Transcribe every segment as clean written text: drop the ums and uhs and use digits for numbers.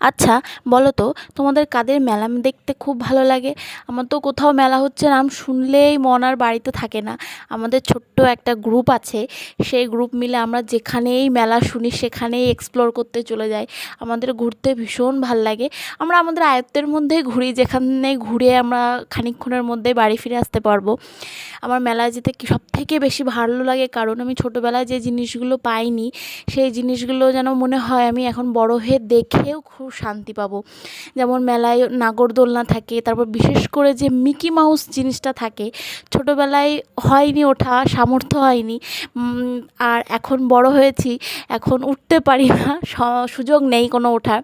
আচ্ছা বলো তো, তোমাদের কাদের মেলা দেখতে খুব ভালো লাগে? আমার তো কোথাও মেলা হচ্ছে নাম শুনলেই মন আর বাড়িতে থাকে না। আমাদের ছোট্ট একটা গ্রুপ আছে, সেই গ্রুপ মিলে আমরা যেখানেই মেলা শুনি সেখানেই এক্সপ্লোর করতে চলে যাই। আমাদের ঘুরতে ভীষণ ভাল লাগে। আমরা আমাদের আয়ত্তের মধ্যেই ঘুরি, যেখানে ঘুরে আমরা খানিকক্ষণের মধ্যেই বাড়ি ফিরে আসতে পারবো। আমার মেলায় যেতে সবথেকে বেশি ভালো লাগে, কারণ আমি ছোটোবেলায় যে জিনিসগুলো পাইনি সেই জিনিসগুলো যেন মনে হয় আমি এখন বড় হয়ে দেখেও খুব শান্তি পাবো। যেমন মেলায় নাগরদোলনা থাকে, তারপর বিশেষ করে যে মিকি মাউস জিনিসটা থাকে, ছোটোবেলায় হয়নি ওঠা, সামর্থ্য হয়নি। আর এখন বড় হয়েছি, এখন উঠতে পারি না, সুযোগ নেই কোনো ওঠার,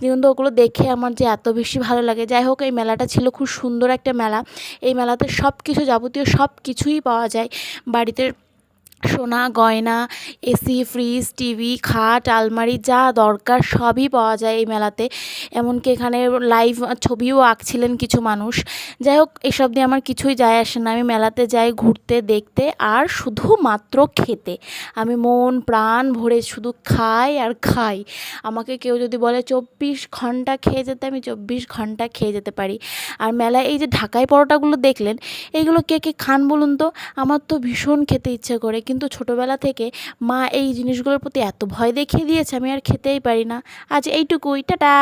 কিন্তু ওগুলো দেখে আমার যে এত বেশি ভালো লাগে। যাই হোক, এই মেলাটা ছিল খুব সুন্দর একটা মেলা। এই মেলাতে সব কিছু, যাবতীয় সব কিছুই পাওয়া যায়। বাড়িতে সোনা গয়না, এসি, ফ্রিজ, টিভি, খাট, আলমারি যা দরকার সবই পাওয়া যায় এই মেলাতে। এমনকি এখানে লাইভ ছবিও আঁকছিলেন কিছু মানুষ। যাই হোক, এসব দিয়ে আমার কিছুই যায় আসে না। আমি মেলাতে যাই ঘুরতে, দেখতে আর শুধুমাত্র খেতে। আমি মন প্রাণ ভরে শুধু খাই আর খাই। আমাকে কেউ যদি বলে 24 ঘন্টা খেয়ে যেতে, আমি 24 ঘন্টা খেয়ে যেতে পারি। আর মেলায় এই যে ঢাকাই পরোটাগুলো দেখলেন, এইগুলো কে কে খান বলুন তো? আমার তো ভীষণ খেতে ইচ্ছে করে, কিন্তু ছোটোবেলা থেকে মা এই জিনিসগুলোর প্রতি এত ভয় দেখিয়ে দিয়েছে, আমি আর খেতেই পারি না। আজ এইটুকুই, টাটা।